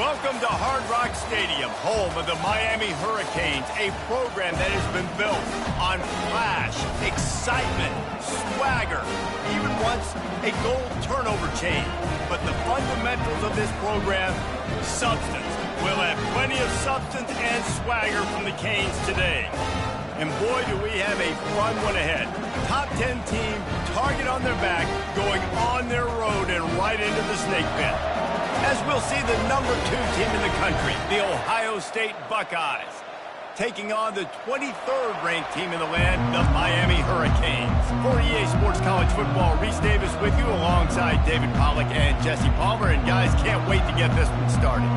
Welcome to Hard Rock Stadium, home of the Miami Hurricanes, a program that has been built on flash, excitement, swagger, even once a goal turnover chain. But the fundamentals of this program, substance. We'll have plenty of substance and swagger from the Canes today. And boy, do we have a fun one ahead. Top 10 team, target on their back, going on their road and right into the snake pit. As we'll see the number 2 team in the country, the Ohio State Buckeyes, taking on the 23rd ranked team in the land, the Miami Hurricanes. For EA Sports College Football, Reese Davis with you alongside David Pollack and Jesse Palmer. And guys, can't wait to get this one started.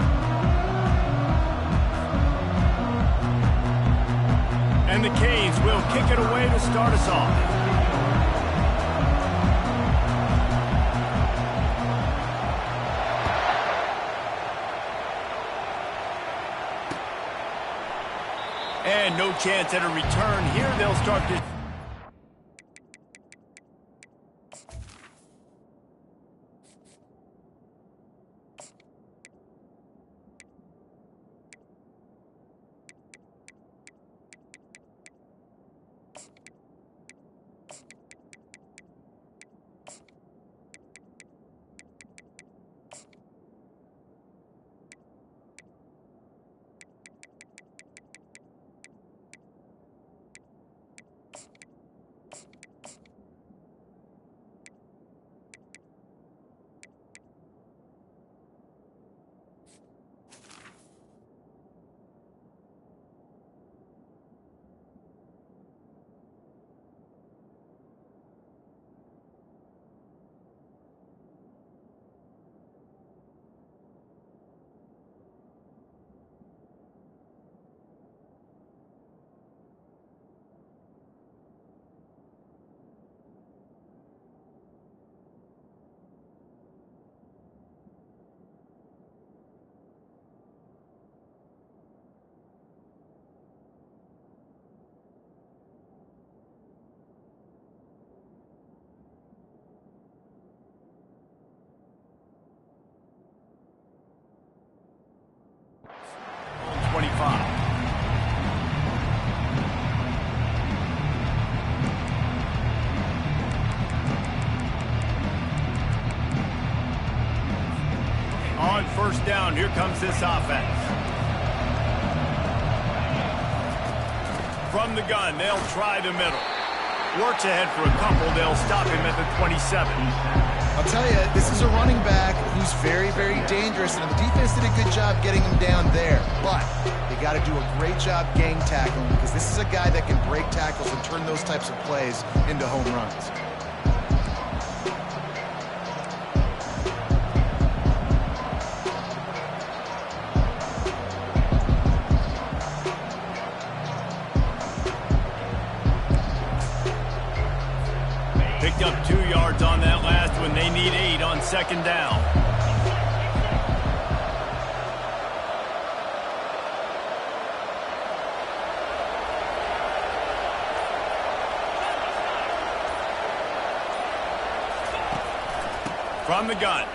And the Canes will kick it away to start us off. And no chance at a return here. They'll start this. On first down, here comes this offense. From the gun, they'll try the middle. Works ahead for a couple. They'll stop him at the 27. I'll tell you, this is a running back who's very, very dangerous, and the defense did a good job getting him down there. But they got to do a great job gang tackling, because this is a guy that can break tackles and turn those types of plays into home runs. Picked up 2 yards on that last one. They need 8 on second down. From the gun,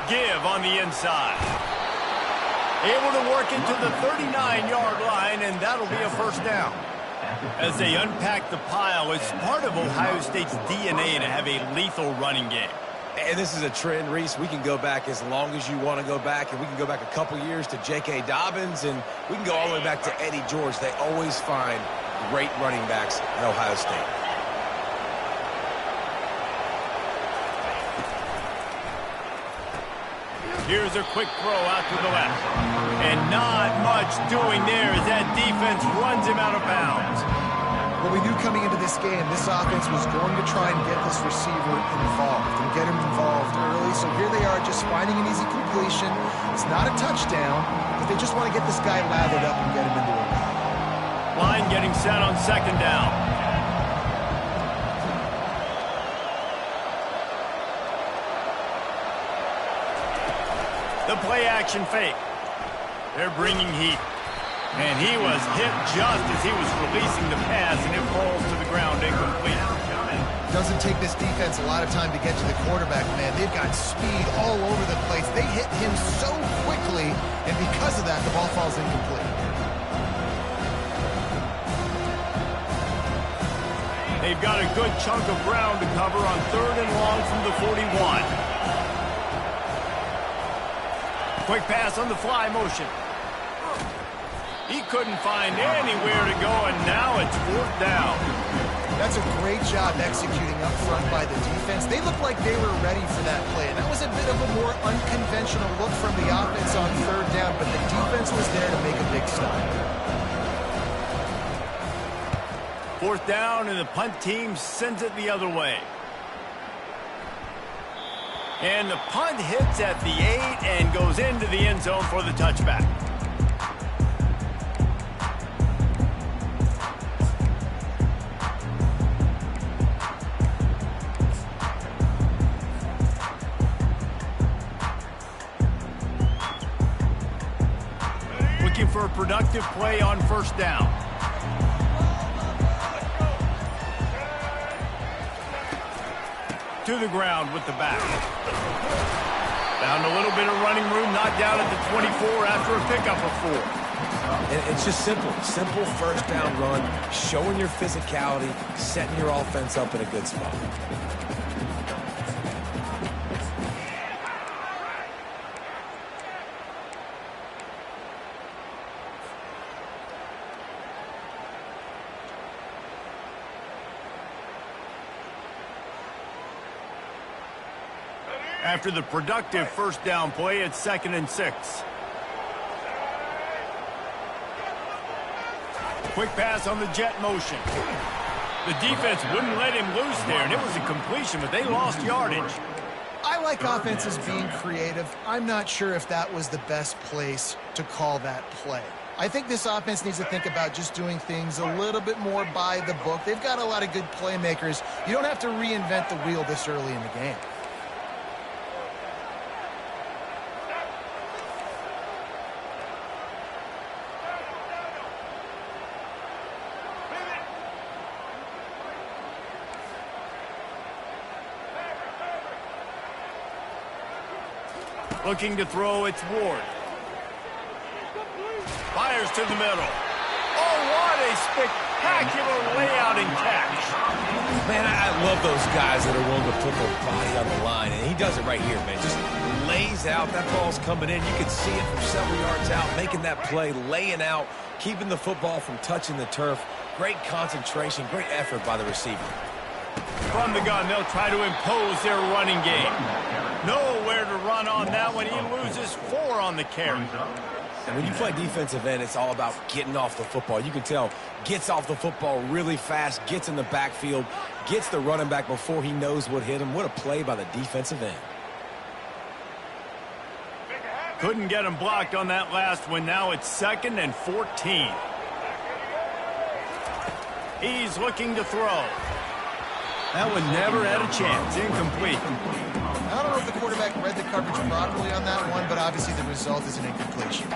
give on the inside. Able to work into the 39-yard line, and that'll be a first down. As they unpack the pile, it's part of Ohio State's DNA to have a lethal running game. And this is a trend, Reese. We can go back as long as you want to go back, and we can go back a couple years to J.K. Dobbins, and we can go all the way back to Eddie George. They always find great running backs at Ohio State. Here's a quick throw out to the left. And not much doing there as that defense runs him out of bounds. Well, we knew coming into this game, this offense was going to try and get this receiver involved and get him involved early. So here they are just finding an easy completion. It's not a touchdown, but they just want to get this guy lathered up and get him into a run. Line getting set on second down. The play-action fake. They're bringing heat. And he was hit just as he was releasing the pass, and it falls to the ground incomplete. doesn't take this defense a lot of time to get to the quarterback, man. They've got speed all over the place. They hit him so quickly, and because of that, the ball falls incomplete. They've got a good chunk of ground to cover on 3rd and long from the 41. Quick pass on the fly motion. He couldn't find anywhere to go, and now it's 4th down. That's a great job executing up front by the defense. They looked like they were ready for that play, and that was a bit of a more unconventional look from the offense on 3rd down, but the defense was there to make a big stop. 4th down, and the punt team sends it the other way. And the punt hits at the 8 and goes into the end zone for the touchback. Looking for a productive play on 1st down. To the ground with the back. Found a little bit of running room, knocked down at the 24 after a pickup of 4. And it's just simple 1st down run, showing your physicality, setting your offense up in a good spot. After the productive 1st down play, it's 2nd and 6. Quick pass on the jet motion. The defense wouldn't let him loose there, and it was a completion, but they lost yardage. I like offenses being creative. I'm not sure if that was the best place to call that play. I think this offense needs to think about just doing things a little bit more by the book. They've got a lot of good playmakers. You don't have to reinvent the wheel this early in the game. Looking to throw, it's Ward. Fires to the middle. Oh, what a spectacular layout and catch. Man, I love those guys that are willing to put their body on the line, and he does it right here, man. Just lays out. That ball's coming in. You can see it from several yards out, making that play, laying out, keeping the football from touching the turf. Great concentration, great effort by the receiver. From the gun, they'll try to impose their running game. Nowhere to run on that one. He loses 4 on the carry. And when you play defensive end, it's all about getting off the football. You can tell, gets off the football really fast, gets in the backfield, gets the running back before he knows what hit him. What a play by the defensive end. Couldn't get him blocked on that last one. Now it's 2nd and 14. He's looking to throw. That one never had a chance. Incomplete. I don't know if the quarterback read the coverage properly on that one, but obviously the result is an incompletion.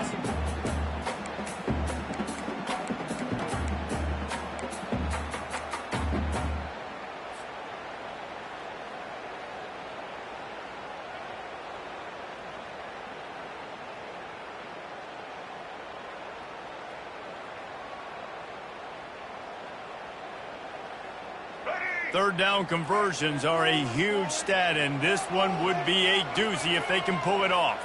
Third down conversions are a huge stat, and this one would be a doozy if they can pull it off.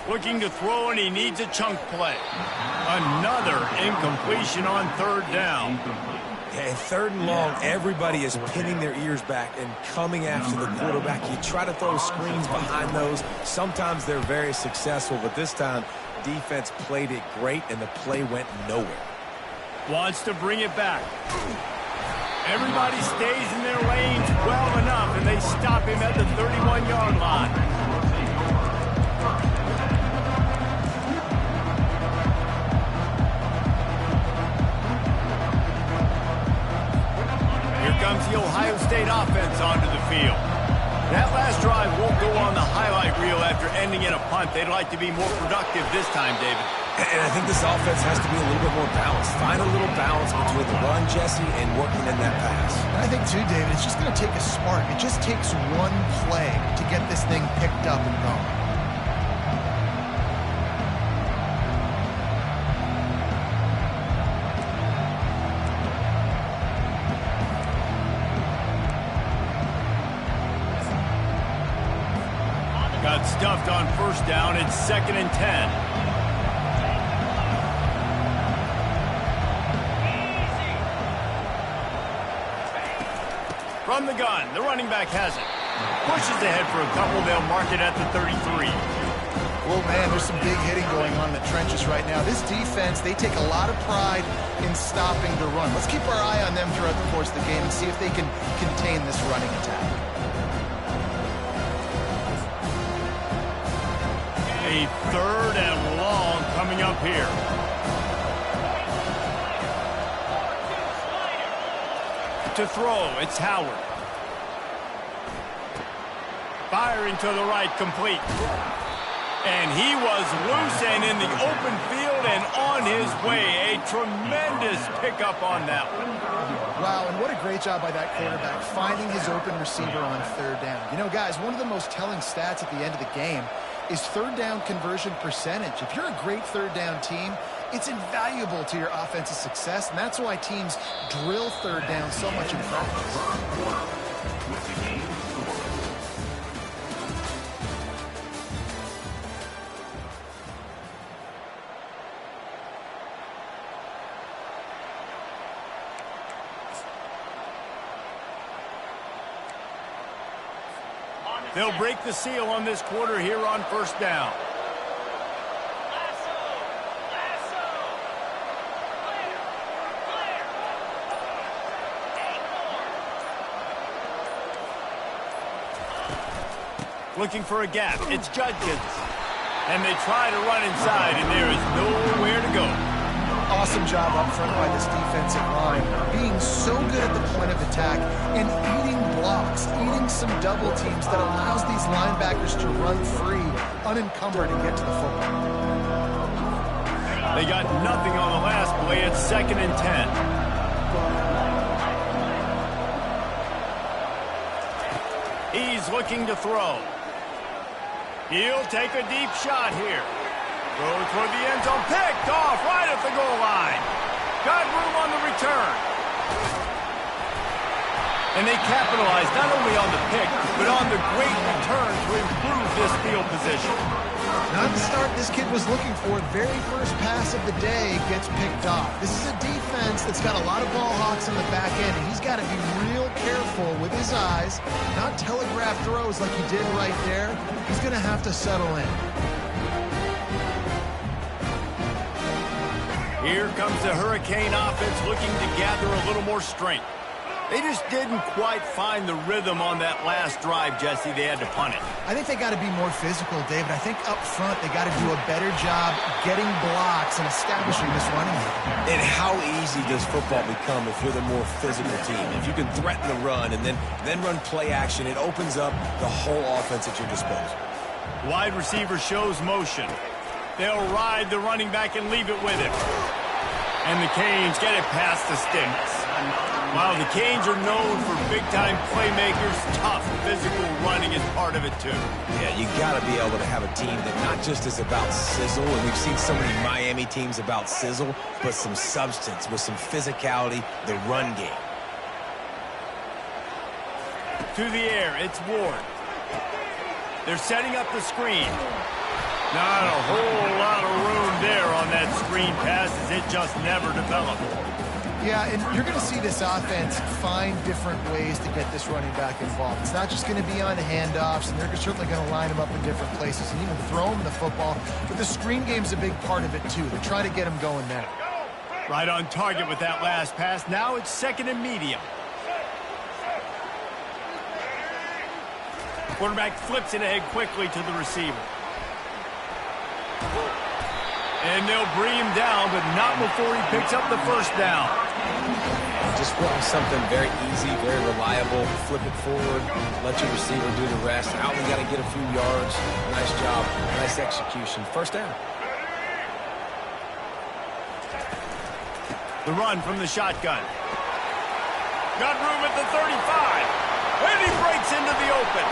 Looking to throw, and he needs a chunk play. Another incompletion on 3rd down. And 3rd and long, everybody is pinning their ears back and coming after the quarterback. You try to throw screens behind those. Sometimes they're very successful, but this time, defense played it great, and the play went nowhere. Wants to bring it back. Everybody stays in their lanes well enough, and they stop him at the 31-yard line. Comes the Ohio State offense onto the field. That last drive won't go on the highlight reel after ending in a punt. They'd like to be more productive this time, David. And I think this offense has to be a little bit more balanced. Find a little balance between the run, Jesse, and working in that pass. And I think, too, David, it's just going to take a spark. It just takes one play to get this thing picked up and going. Got stuffed on first down. It's 2nd and 10. From the gun, the running back has it. Pushes ahead for a couple. They'll mark it at the 33. Well, man, there's some big hitting going on in the trenches right now. This defense, they take a lot of pride in stopping the run. Let's keep our eye on them throughout the course of the game and see if they can contain this running attack. A 3rd and long coming up here. To throw, it's Howard. Firing to the right, complete. And he was loose and in the open field and on his way. A tremendous pickup on that one. Wow, and what a great job by that quarterback, finding his open receiver on 3rd down. You know, guys, one of the most telling stats at the end of the game is 3rd down conversion percentage. If you're a great 3rd down team, it's invaluable to your offensive success, and that's why teams drill 3rd down so much in practice. They'll break the seal on this quarter here on 1st down. Looking for a gap. It's Judkins. And they try to run inside, and there is nowhere to go. Awesome job up front by this defensive line, being so good at the point of attack and eating blocks, eating some double teams that allows these linebackers to run free, unencumbered, and get to the football. They got nothing on the last play. It's 2nd and 10. He's looking to throw. He'll take a deep shot here. Throws toward the end zone. Picked off right at the goal line. Got room on the return. And they capitalize not only on the pick, but on the great return to improve this field position. Not the start this kid was looking for. Very first pass of the day gets picked off. This is a defense that's got a lot of ball hawks in the back end, and he's got to be real careful with his eyes, not telegraph throws like he did right there. He's going to have to settle in. Here comes the Hurricane offense looking to gather a little more strength. They just didn't quite find the rhythm on that last drive, Jesse. They had to punt it. I think they got to be more physical, David. I think up front they got to do a better job getting blocks and establishing this running game. And how easy does football become if you're the more physical team? If you can threaten the run and then run play action, it opens up the whole offense at your disposal. Wide receiver shows motion. They'll ride the running back and leave it with him. And the Canes get it past the sticks. While the Canes are known for big-time playmakers, tough physical running is part of it, too. Yeah, you got to be able to have a team that not just is about sizzle, and we've seen so many Miami teams about sizzle, but some substance with some physicality, the run game. To the air, it's Ward. They're setting up the screen. Not a whole lot of room there on that screen pass as it just never developed. Yeah, and you're going to see this offense find different ways to get this running back involved. It's not just going to be on handoffs, and they're certainly going to line him up in different places and even throw him the football. But the screen game's a big part of it, too. They're trying to get him going now. Right on target with that last pass. Now it's 2nd and medium. Quarterback flips it ahead quickly to the receiver. And they'll bring him down, but not before he picks up the first down. Just wanting something very easy, very reliable. Flip it forward, let your receiver do the rest. Out, we got to get a few yards. Nice job, nice execution. First down. The run from the shotgun. Got room at the 35. And he breaks into the open.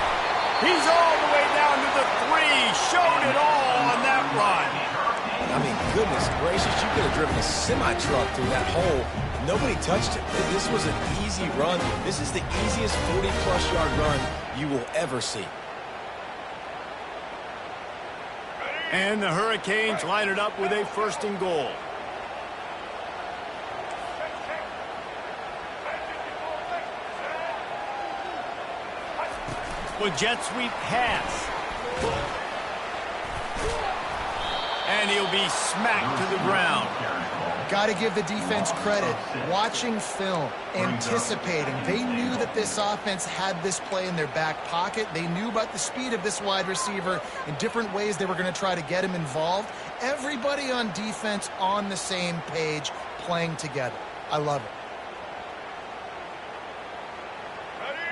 He's all the way down to the 3. Showed it all on that run. I mean, goodness gracious, you could have driven a semi-truck through that hole. Nobody touched it. This was an easy run. This is the easiest 40-plus yard run you will ever see. And the Hurricanes line it up with a 1st and goal. With jet sweep pass. And he'll be smacked to the ground. Got to give the defense credit. Watching film, anticipating. They knew that this offense had this play in their back pocket. They knew about the speed of this wide receiver in different ways they were going to try to get him involved. Everybody on defense on the same page, playing together. I love it.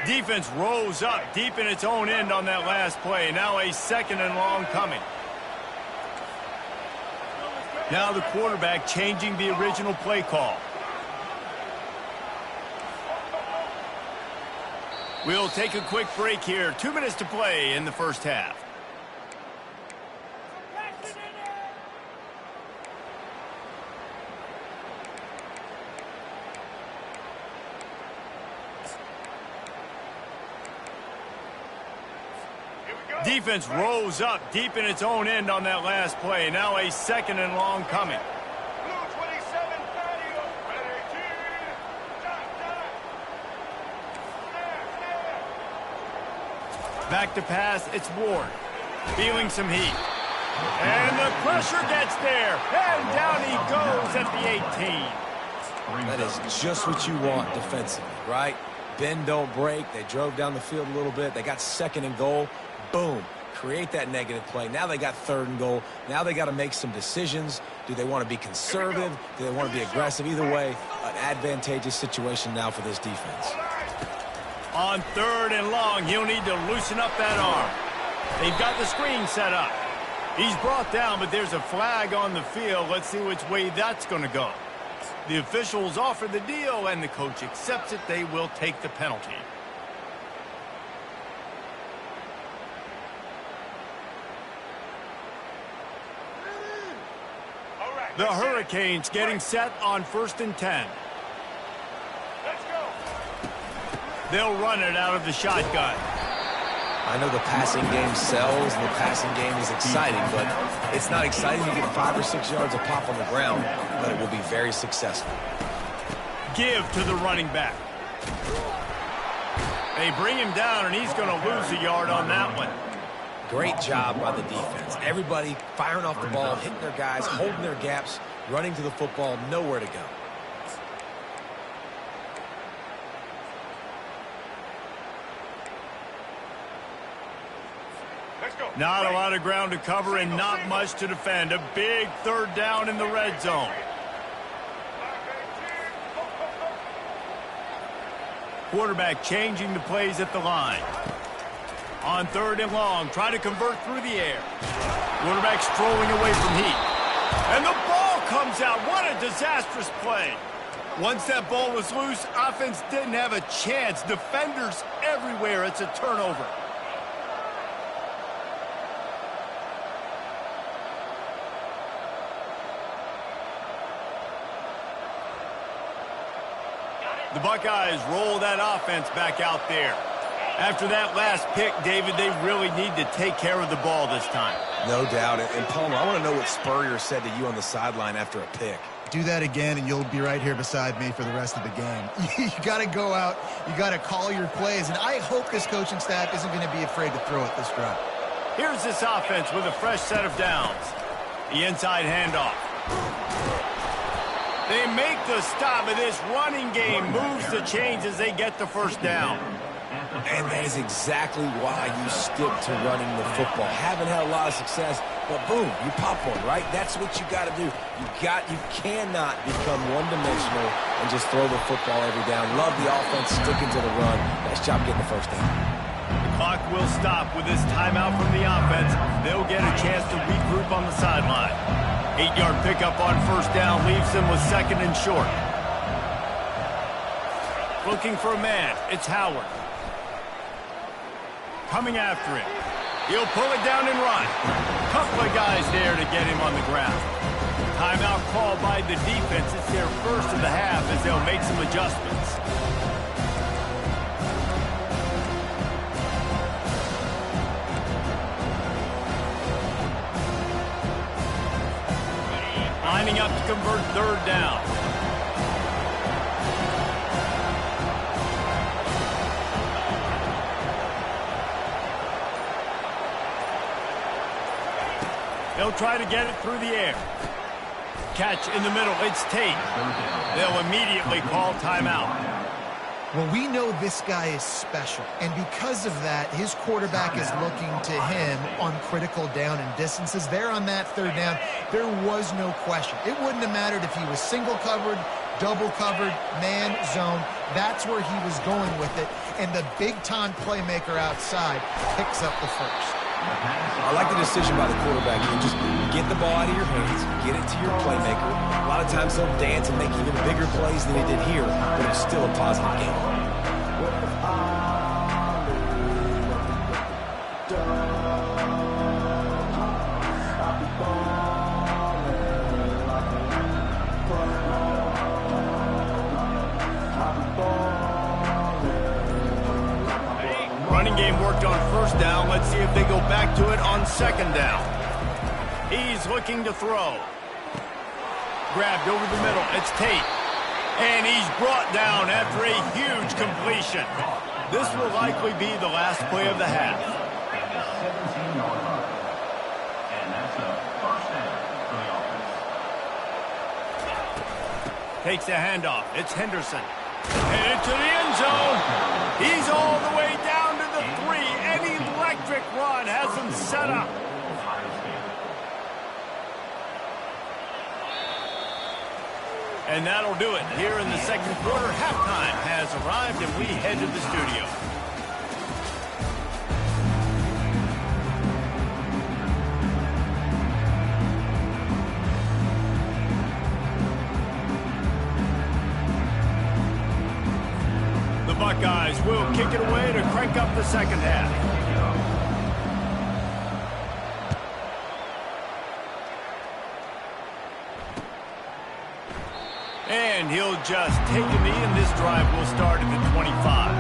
Defense rose up deep in its own end on that last play. Now a 2nd and long coming. Now the quarterback changing the original play call. We'll take a quick break here. 2 minutes to play in the first half. Defense rose up deep in its own end on that last play. Now a 2nd and long coming. Back to pass, it's Ward. Feeling some heat. And the pressure gets there. And down he goes at the 18. That is just what you want defensively, right? Bend, don't break. They drove down the field a little bit. They got 2nd and goal. Boom. Create that negative play. Now they got 3rd and goal. Now they got to make some decisions. Do they want to be conservative? Do they want to be aggressive? Either way, an advantageous situation now for this defense. On 3rd and long, he'll need to loosen up that arm. They've got the screen set up. He's brought down, but there's a flag on the field. Let's see which way that's going to go. The officials offer the deal, and the coach accepts it. They will take the penalty. The Hurricanes getting set on 1st and 10. Let's go. They'll run it out of the shotgun. I know the passing game sells and the passing game is exciting, but it's not exciting to get 5 or 6 yards of pop on the ground, but it will be very successful. Give to the running back. They bring him down, and he's going to lose a yard on that one. Great job by the defense. Everybody firing off the ball, hitting their guys, holding their gaps, running to the football, nowhere to go. Not a lot of ground to cover and not much to defend. A big 3rd down in the red zone. Quarterback changing the plays at the line. On 3rd and long, trying to convert through the air. Quarterback strolling away from heat. And the ball comes out. What a disastrous play. Once that ball was loose, offense didn't have a chance. Defenders everywhere. It's a turnover. The Buckeyes roll that offense back out there. After that last pick, David, they really need to take care of the ball this time. No doubt. And Palmer, I want to know what Spurrier said to you on the sideline after a pick. Do that again, and you'll be right here beside me for the rest of the game. You got to go out. You got to call your plays, and I hope this coaching staff isn't going to be afraid to throw it this drive. Here's this offense with a fresh set of downs. The inside handoff. They make the stop, but this running game moves the chains as they get the 1st down. And that is exactly why you stick to running the football. Haven't had a lot of success, but boom, you pop one, right? That's what you got to do. You cannot become one-dimensional and just throw the football every down. Love the offense sticking to the run. Nice job getting the 1st down. The clock will stop with this timeout from the offense. They'll get a chance to regroup on the sideline. 8-yard pickup on 1st down leaves them with 2nd and short. looking for a man. It's Howard. Coming after him. He'll pull it down and run. Couple of guys there to get him on the ground. Timeout called by the defense. It's their first of the half as they'll make some adjustments. Lining up to convert third down. They'll try to get it through the air. Catch in the middle. It's Tate. They'll immediately call timeout. Well, we know this guy is special, and because of that, his quarterback is looking to him on critical down and distances. There on that third down, there was no question. It wouldn't have mattered if he was single covered, double covered, man, zone. That's where he was going with it, and the big-time playmaker outside picks up the first. I like the decision by the quarterback. You just get the ball out of your hands, get it to your playmaker. A lot of times he'll dance and make even bigger plays than he did here, but it's still a positive game. Running game worked on first down. Let's see if they go back to it on second down. He's looking to throw. Grabbed over the middle. It's Tate. And he's brought down after a huge completion. This will likely be the last play of the half. Takes a handoff. It's Henderson. And into the end zone. He's all the way down to the 3. An electric run has him set up. And that'll do it here in the second quarter. Halftime has arrived, and we head to the studio. The Buckeyes will kick it away to crank up the second half. And he'll just take a knee, and this drive will start at the 25.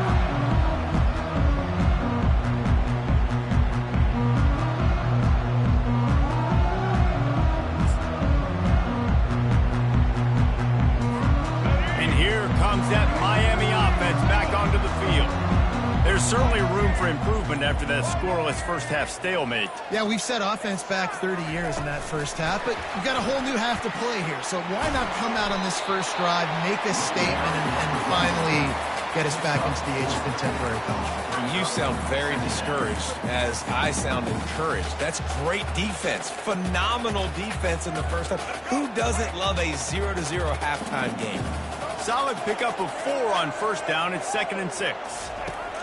And here comes that Miami offense back onto the field. There's certainly room for improvement after that scoreless first-half stalemate. Yeah, we've set offense back 30 years in that first half, but we've got a whole new half to play here. So why not come out on this first drive, make a statement, and finally get us back into the age of contemporary college football? You sound very discouraged, as I sound encouraged. That's great defense. Phenomenal defense in the first half. Who doesn't love a 0-0 halftime game? Solid pickup of 4 on first down. It's 2nd and 6.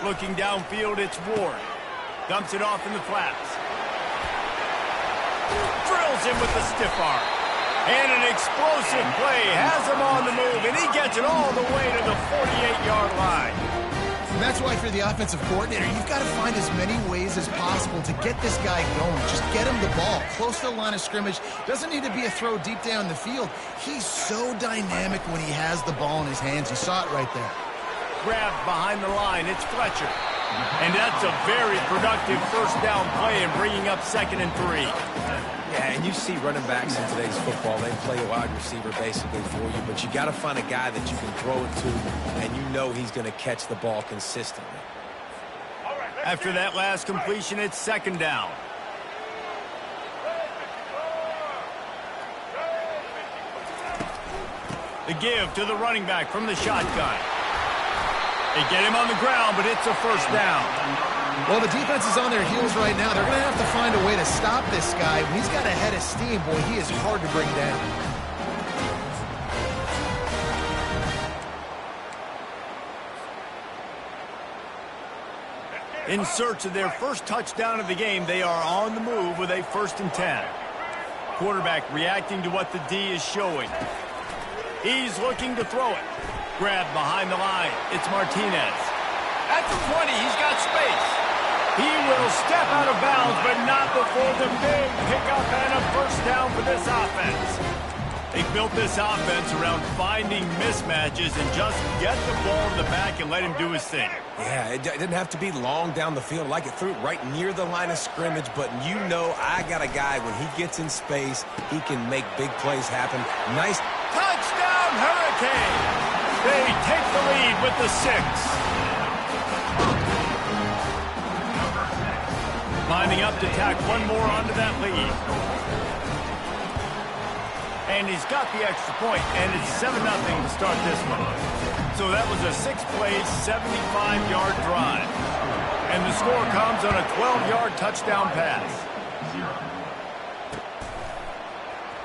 Looking downfield, it's Ward. Dumps it off in the flats. Drills him with the stiff arm. And an explosive play has him on the move, and he gets it all the way to the 48-yard line. And that's why for the offensive coordinator, you've got to find as many ways as possible to get this guy going. Just get him the ball close to the line of scrimmage. Doesn't need to be a throw deep down the field. He's so dynamic when he has the ball in his hands. You saw it right there. Grabbed behind the line. It's Fletcher. And that's a very productive first down play and bringing up 2nd and 3. Yeah, and you see running backs in today's football, they play a wide receiver basically for you, but you got to find a guy that you can throw it to, and you know he's going to catch the ball consistently. After that last completion, it's 2nd down. The give to the running back from the shotgun. They get him on the ground, but it's a first down. Well, the defense is on their heels right now. They're going to have to find a way to stop this guy. When he's got a head of steam, boy, he is hard to bring down. In search of their first touchdown of the game, they are on the move with a 1st and 10. Quarterback reacting to what the D is showing. He's looking to throw it. grab behind the line. It's Martinez. At the 20, he's got space. He will step out of bounds, but not before the big pickup and a first down for this offense. They built this offense around finding mismatches and just get the ball in the back and let him do his thing. Yeah, it didn't have to be long down the field. Like it threw it right near the line of scrimmage, but you know I got a guy, when he gets in space, he can make big plays happen. Nice. Touchdown, Hurricane! They take the lead with the 6. Lining up to tack one more onto that lead. And he's got the extra point, and it's 7-0 to start this one. So that was a 6-play, 75-yard drive. And the score comes on a 12-yard touchdown pass.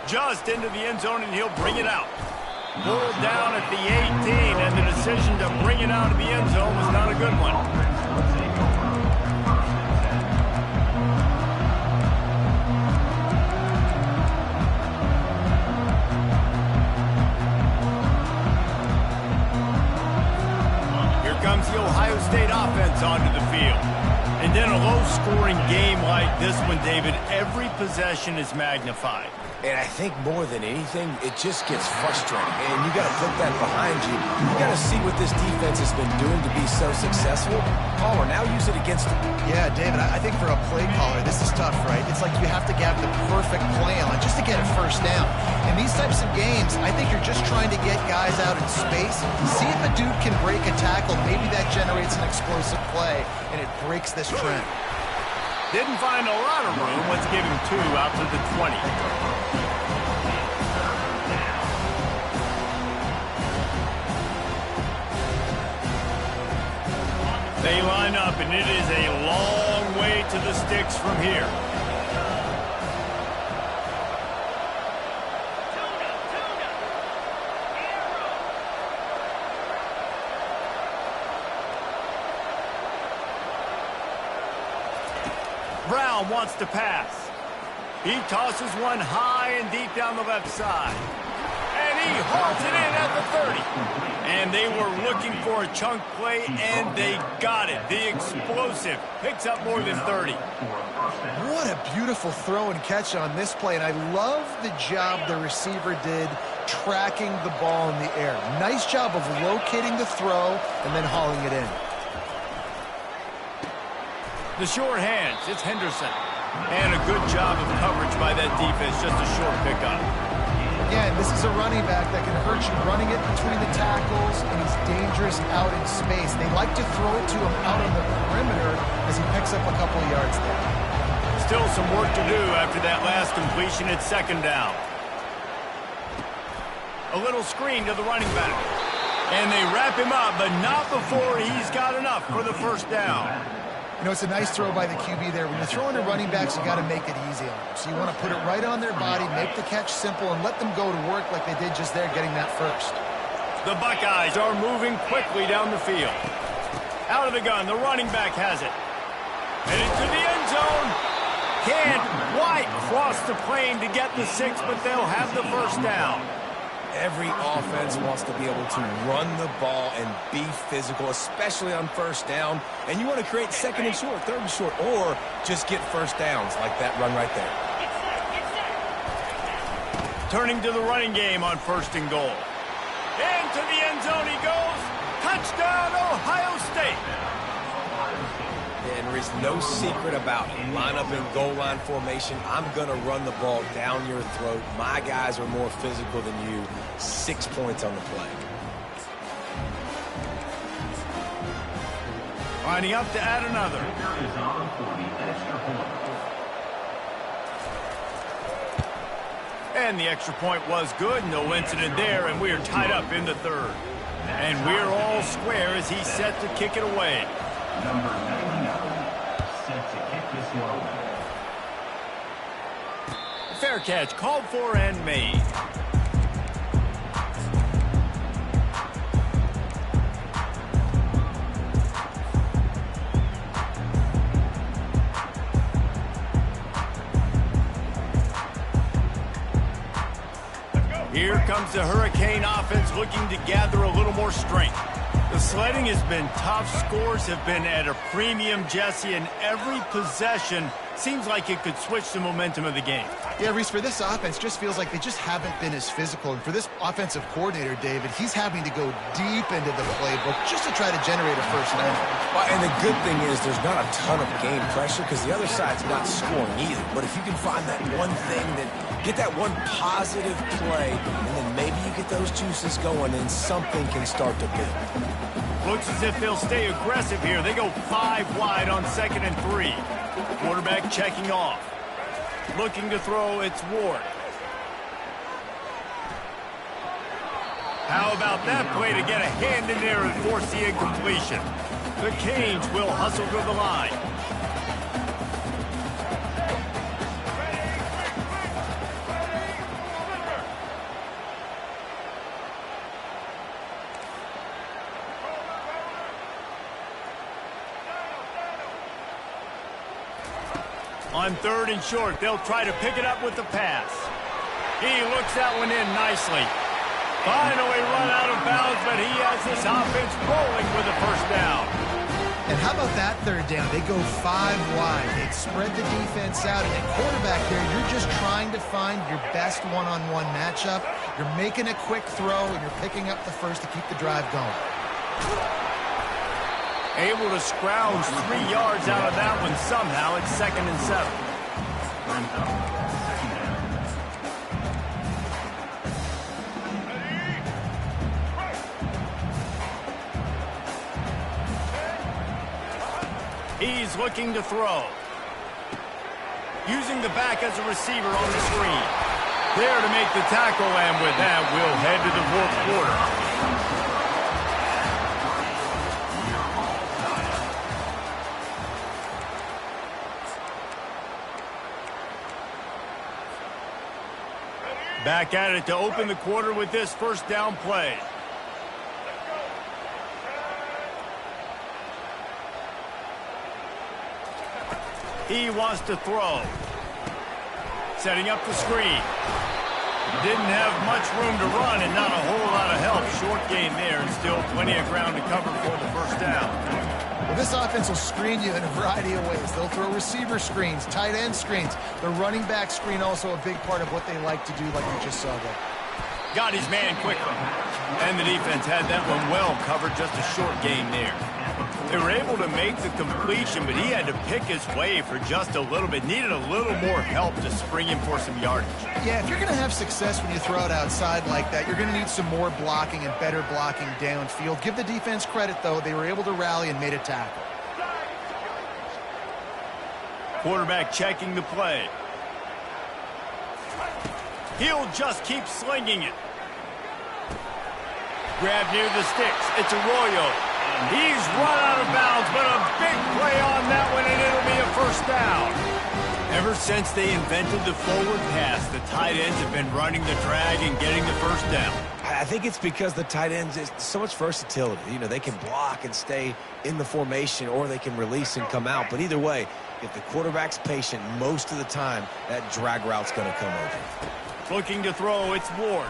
Just into the end zone, and he'll bring it out. Pulled down at the 18, and the decision to bring it out of the end zone was not a good one. Comes the Ohio State offense onto the field. And then a low-scoring game like this one, David, every possession is magnified. And I think more than anything, it just gets frustrating. And you got to put that behind you. You got to see what this defense has been doing to be so successful. Caller, now use it against them. Yeah, David, I think for a play caller, this is tough, right? It's like you have to have the perfect play on just to get a first down. In these types of games, I think you're just trying to get guys out in space, see if a dude can break a tackle. Maybe that generates an explosive play, and it breaks this trend. Didn't find a lot of room. Let's give him 2 out to the 20. They line up, and it is a long way to the sticks from here. Brown wants to pass. He tosses one high and deep down the left side. And he hauls it in at the 30. And they were looking for a chunk play, and they got it. The explosive picks up more than 30. What a beautiful throw and catch on this play, and I love the job the receiver did tracking the ball in the air. Nice job of locating the throw and then hauling it in. The short hands, it's Henderson. And a good job of coverage by that defense, just a short pickup. Again, this is a running back that can hurt you running it between the tackles, and he's dangerous out in space. They like to throw it to him out on the perimeter as he picks up a couple of yards there. Still some work to do after that last completion at 2nd down. A little screen to the running back. And they wrap him up, but not before he's got enough for the first down. You know, it's a nice throw by the QB there. When you're throwing to running backs, you got to make it easy on them. So you want to put it right on their body, make the catch simple, and let them go to work like they did just there, getting that first. The Buckeyes are moving quickly down the field. Out of the gun, the running back has it. And into the end zone. Can't quite cross the plane to get the 6, but they'll have the first down. Every offense wants to be able to run the ball and be physical, especially on first down. And you want to create 2nd and short, 3rd and short, or just get first downs like that run right there. Turning to the running game on 1st and goal. Into the end zone he goes. Touchdown, Ohio State. And there is no secret about it. Line up in goal line formation. I'm going to run the ball down your throat. My guys are more physical than you. 6 points on the play. Lining up to add another. And the extra point was good. No incident there, and we are tied up in the 3rd. And we're all square as he's set to kick it away. Number 99, set to kick this one away. Fair catch, called for and made. Here comes the Hurricane offense looking to gather a little more strength. The sledding has been tough. Scores have been at a premium, Jesse, and every possession seems like it could switch the momentum of the game. Yeah, Reese, for this offense, just feels like they just haven't been as physical. And for this offensive coordinator, David, he's having to go deep into the playbook just to try to generate a first down. Well, and the good thing is there's not a ton of game pressure because the other side's not scoring either. But if you can find that one thing, that get that one positive play, and then maybe you get those juices going and something can start to build. Looks as if they'll stay aggressive here. They go 5 wide on 2nd and 3. Quarterback checking off. Looking to throw, it's Ward. How about that play to get a hand in there and force the incompletion? The Canes will hustle to the line. On 3rd and short, they'll try to pick it up with the pass. He looks that one in nicely. Finally run out of bounds, but he has this offense rolling with a first down. And how about that 3rd down? They go 5 wide. They spread the defense out. And at quarterback there, you're just trying to find your best one-on-one matchup. You're making a quick throw, and you're picking up the first to keep the drive going. Able to scrounge 3 yards out of that one somehow. It's 2nd and 7. He's looking to throw. Using the back as a receiver on the screen. There to make the tackle, and with that, we'll head to the 4th quarter. Back at it to open the quarter with this first down play. He wants to throw. Setting up the screen. Didn't have much room to run and not a whole lot of help. Short gain there and still plenty of ground to cover for the first down. Well, this offense will screen you in a variety of ways. They'll throw receiver screens, tight end screens. The running back screen also a big part of what they like to do, like we just saw there. Got his man quickly. And the defense had that one well covered, just a short gain there. They were able to make the completion, but he had to pick his way for just a little bit. Needed a little more help to spring him for some yardage. Yeah, if you're going to have success when you throw it outside like that, you're going to need some more blocking and better blocking downfield. Give the defense credit, though. They were able to rally and made a tackle. Quarterback checking the play. He'll just keep slinging it. Grab near the sticks. It's Arroyo. He's run out of bounds, but a big play on that one, and it'll be a first down. Ever since they invented the forward pass, the tight ends have been running the drag and getting the first down. I think it's because the tight ends is so much versatility. You know, they can block and stay in the formation, or they can release and come out. But either way, if the quarterback's patient most of the time, that drag route's going to come over. Looking to throw, it's Ward.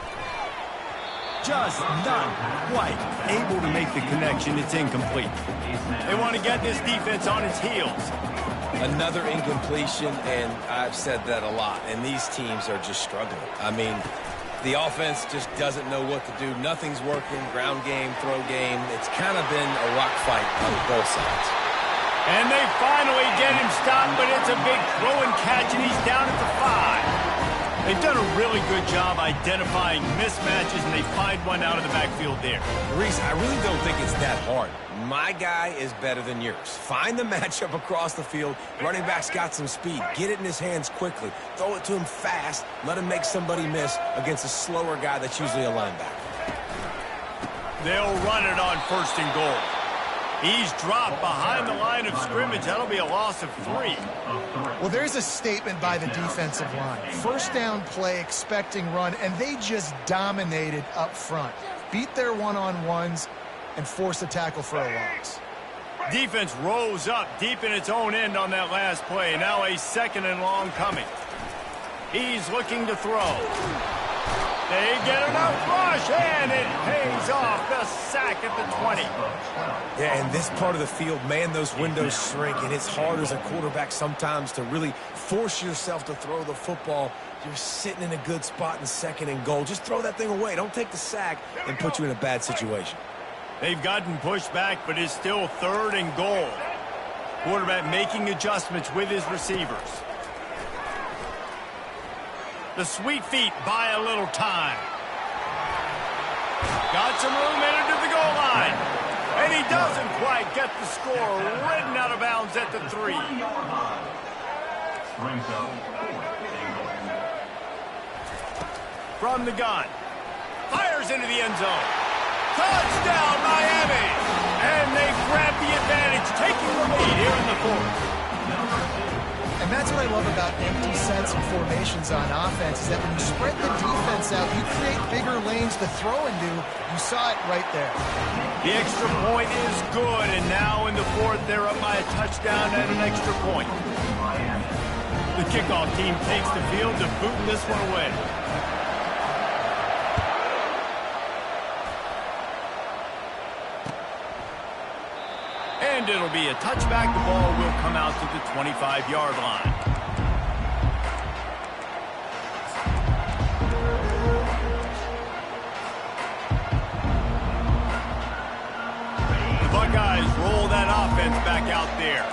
Just not quite able to make the connection. It's incomplete. They want to get this defense on its heels. Another incompletion, and I've said that a lot, and these teams are just struggling. I mean, the offense just doesn't know what to do. Nothing's working. Ground game, throw game. It's kind of been a rock fight on both sides. And they finally get him stopped, but it's a big throw and catch, and he's down at the 5. They've done a really good job identifying mismatches, and they find one out of the backfield there. Reese, I really don't think it's that hard. My guy is better than yours. Find the matchup across the field. Running back's got some speed. Get it in his hands quickly. Throw it to him fast. Let him make somebody miss against a slower guy that's usually a linebacker. They'll run it on 1st and goal. He's dropped behind the line of scrimmage. That'll be a loss of 3. Well, there's a statement by the defensive line. First down play, expecting run, and they just dominated up front. Beat their one-on-ones and forced a tackle for a loss. Defense rose up deep in its own end on that last play. Now a 2nd and long coming. He's looking to throw. They get enough rush, and it pays off. The sack at the 20. Yeah, in this part of the field, man, those windows shrink, and it's hard as a quarterback sometimes to really force yourself to throw the football. You're sitting in a good spot in second and goal. Just throw that thing away. Don't take the sack and put you in a bad situation. They've gotten pushed back, but it's still 3rd and goal. Quarterback making adjustments with his receivers. The sweet feet buy a little time. Got some room into the goal line. And he doesn't quite get the score. Ridden out of bounds at the 3. From the gun. Fires into the end zone. Touchdown, Miami! And they grab the advantage, taking the lead here in the 4th. And that's what I love about empty sets and formations on offense, is that when you spread the defense out, you create bigger lanes to throw into. You saw it right there. The extra point is good, and now in the 4th, they're up by a touchdown and an extra point. The kickoff team takes the field to boot this one away. And it'll be a touchback. The ball will come out to the 25-yard line. The Buckeyes roll that offense back out there.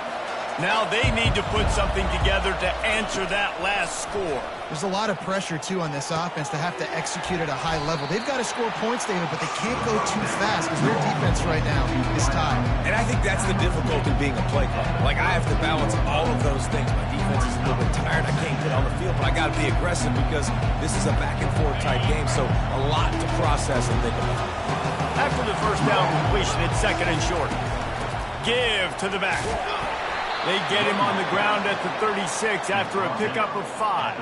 Now they need to put something together to answer that last score. There's a lot of pressure, too, on this offense to have to execute at a high level. They've got to score points, David, but they can't go too fast because their defense right now is tied. And I think that's the difficulty being a play caller. Like, I have to balance all of those things. My defense is a little bit tired. I can't get on the field, but I got to be aggressive because this is a back-and-forth type game, so a lot to process and think about. After the first down completion, it's 2nd and short. Give to the back. They get him on the ground at the 36 after a pickup of 5.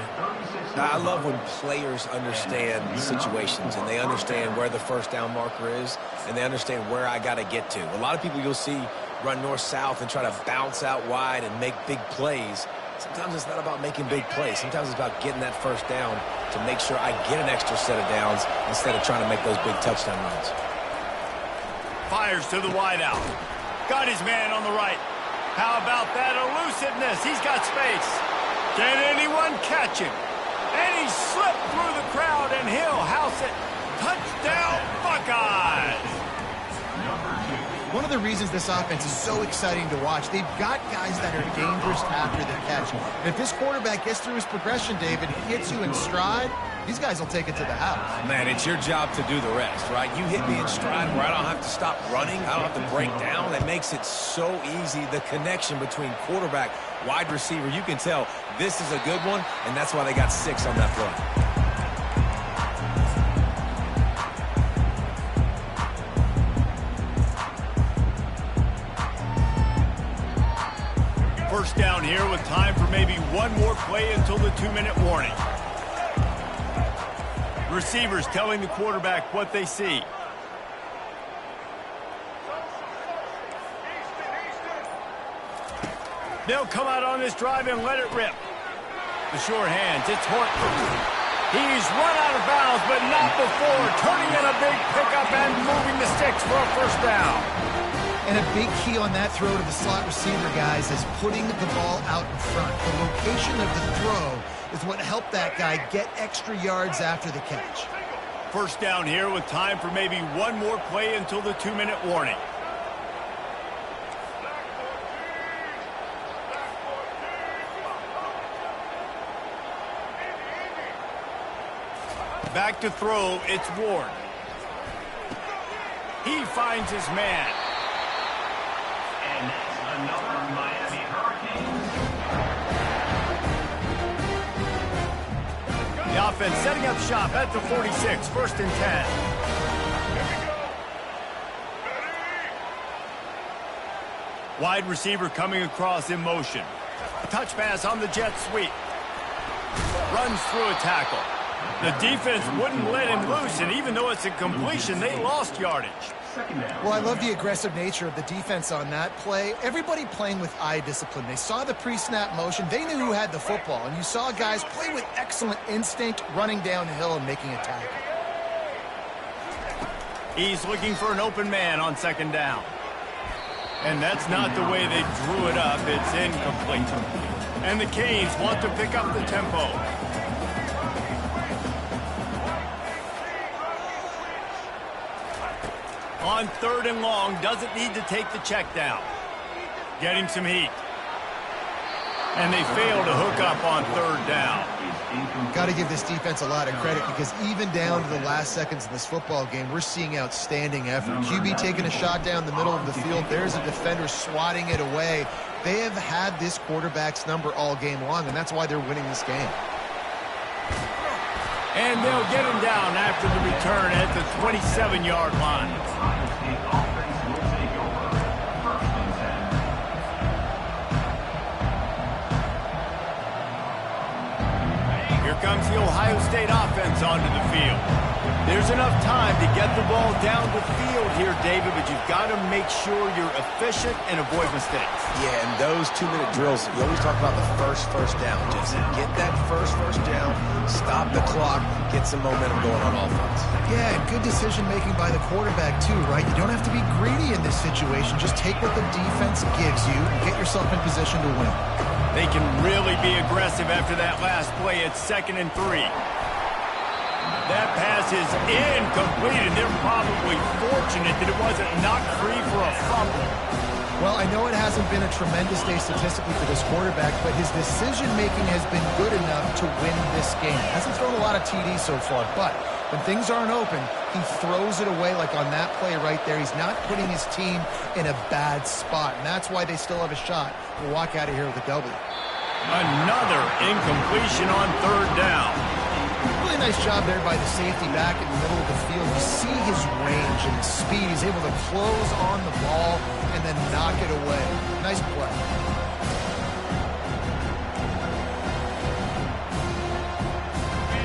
Now, I love when players understand situations and they understand where the first down marker is and they understand where I got to get to. A lot of people you'll see run north-south and try to bounce out wide and make big plays. Sometimes it's not about making big plays. Sometimes it's about getting that first down to make sure I get an extra set of downs instead of trying to make those big touchdown runs. Fires to the wideout. Got his man on the right. How about that elusiveness? He's got space. Can anyone catch him? And he slipped through the crowd, and he'll house it. Touchdown, Buckeyes! One of the reasons this offense is so exciting to watch, they've got guys that are dangerous after the catch. And if this quarterback gets through his progression, David, he hits you in stride, these guys will take it to the house. Man, it's your job to do the rest, right? You hit me in stride where I don't have to stop running. I don't have to break down. That makes it so easy. The connection between quarterback, wide receiver, you can tell this is a good one, and that's why they got 6 on that play. First down here with time for maybe one more play until the 2-minute warning. Receivers telling the quarterback what they see. They'll come out on this drive and let it rip. The sure hands, it's Horton. He's run out of bounds, but not before turning in a big pickup and moving the sticks for a first down. And a big key on that throw to the slot receiver, guys, is putting the ball out in front. The location of the throw is what helped that guy get extra yards after the catch. First down here with time for maybe one more play until the 2-minute warning. Back to throw, it's Ward. He finds his man. And that's another Miami Hurricanes. The offense setting up shop at the 46, 1st and 10. Wide receiver coming across in motion. Touch pass on the jet sweep. Runs through a tackle. The defense wouldn't let him loose, and even though it's a completion, they lost yardage. Well, I love the aggressive nature of the defense on that play. Everybody playing with eye discipline. They saw the pre-snap motion. They knew who had the football, and you saw guys play with excellent instinct, running downhill and making a tackle. He's looking for an open man on second down. And that's not the way they drew it up. It's incomplete. And the Canes want to pick up the tempo. On 3rd and long, doesn't need to take the check down. Getting some heat. And they fail to hook up on 3rd down. Got to give this defense a lot of credit because even down to the last seconds of this football game, we're seeing outstanding effort. QB taking a shot down the middle of the field. There's a defender swatting it away. They have had this quarterback's number all game long, and that's why they're winning this game. And they'll get him down after the return at the 27-yard line. Here comes the Ohio State offense onto the field. There's enough time to get the ball down the field here, David, but you've got to make sure you're efficient and avoid mistakes. Yeah, and those 2-minute drills, you always talk about the first down, Jesse. Get that first down, stop the clock, get some momentum going on offense. Yeah, and good decision-making by the quarterback, too, right? You don't have to be greedy in this situation. Just take what the defense gives you and get yourself in position to win. They can really be aggressive after that last play at 2nd and 3. That pass is incomplete, and they're probably fortunate that it wasn't knocked free for a fumble. Well, I know it hasn't been a tremendous day statistically for this quarterback, but his decision-making has been good enough to win this game. Hasn't thrown a lot of TDs so far, but when things aren't open, he throws it away like on that play right there. He's not putting his team in a bad spot, and that's why they still have a shot to walk out of here with a W. Another incompletion on 3rd down. Really nice job there by the safety back in the middle of the field. You see his range and his speed. He's able to close on the ball and then knock it away. Nice play.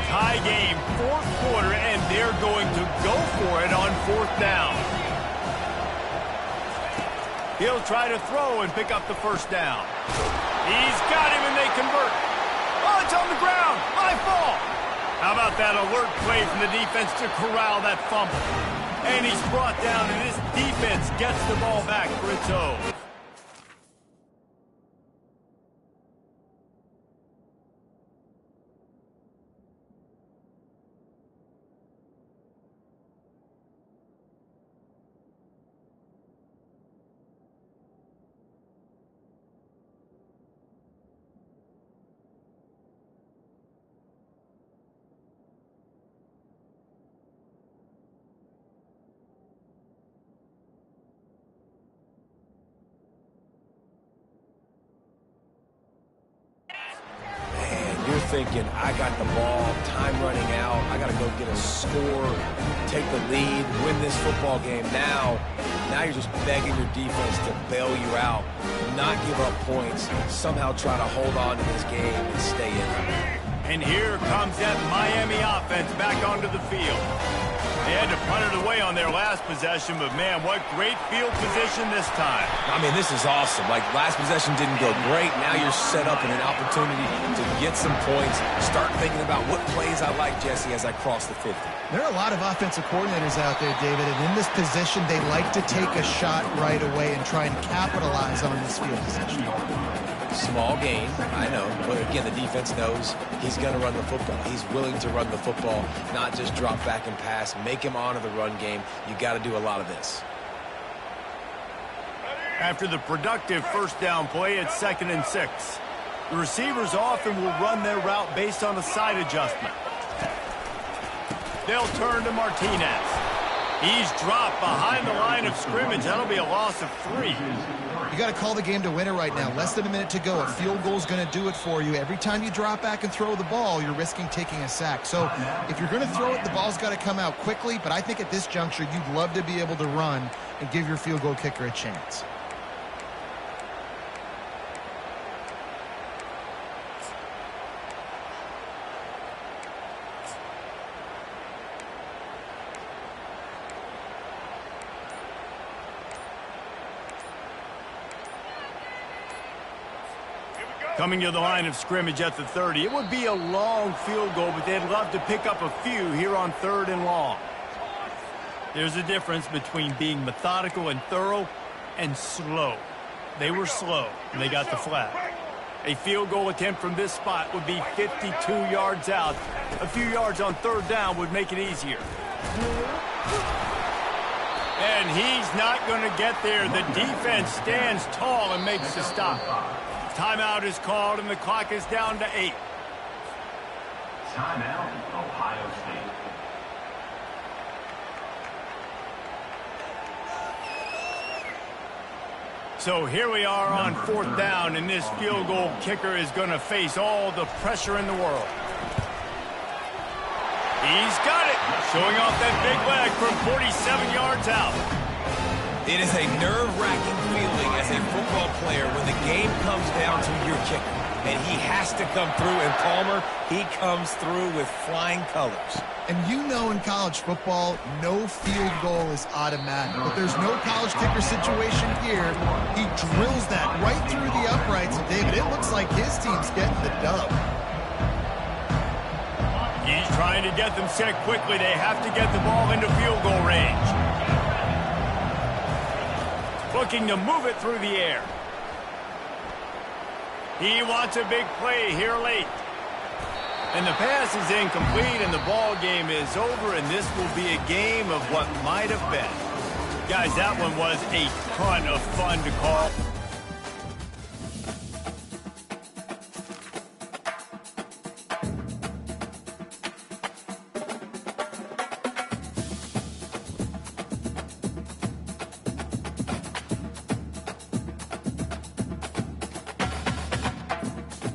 Tie game, 4th quarter, and they're going to go for it on 4th down. He'll try to throw and pick up the 1st down. He's got him, and they convert. Oh, it's on the ground. My fault. How about that alert play from the defense to corral that fumble? And he's brought down, and this defense gets the ball back for its own. Thinking, I got the ball, time running out, I got to go get a score, take the lead, win this football game. Now you're just begging your defense to bail you out, not give up points, somehow try to hold on to this game and stay in it. And here comes that Miami offense back onto the field. They had to punt it away on their last possession, but man, what great field position this time. I mean, this is awesome. Like, last possession didn't go great. Now you're set up in an opportunity to get some points. Start thinking about what plays I like, Jesse, as I cross the 50. There are a lot of offensive coordinators out there, David, and in this position, they like to take a shot right away and try and capitalize on this field position. Small gain, I know, but again, the defense knows he's going to run the football. He's willing to run the football, not just drop back and pass, make him honor the run game. You got to do a lot of this. After the productive 1st down play, it's 2nd and 6. The receivers often will run their route based on a side adjustment. They'll turn to Martinez. He's dropped behind the line of scrimmage. That'll be a loss of 3. You got to call the game to win it right now. Less than a minute to go. A field goal is going to do it for you. Every time you drop back and throw the ball, you're risking taking a sack. So if you're going to throw it, the ball's got to come out quickly. But I think at this juncture, you'd love to be able to run and give your field goal kicker a chance. Coming to the line of scrimmage at the 30. It would be a long field goal, but they'd love to pick up a few here on 3rd and long. There's a difference between being methodical and thorough and slow. They were slow, and they got the flag. A field goal attempt from this spot would be 52 yards out. A few yards on 3rd down would make it easier. And he's not going to get there. The defense stands tall and makes the stop. Timeout is called, and the clock is down to 8. Timeout, Ohio State. So here we are on 4th down, and this field goal kicker is going to face all the pressure in the world. He's got it, showing off that big leg from 47 yards out. It is a nerve-wracking feeling as a football player when the game comes down to your kicker. And he has to come through, and Palmer, he comes through with flying colors. And you know in college football, no field goal is automatic. But there's no college kicker situation here. He drills that right through the uprights. And David, it looks like his team's getting the dub. He's trying to get them set quickly. They have to get the ball into field goal range. Looking to move it through the air. He wants a big play here late. And the pass is incomplete, and the ball game is over, and this will be a game of what might have been. Guys, that one was a ton of fun to call.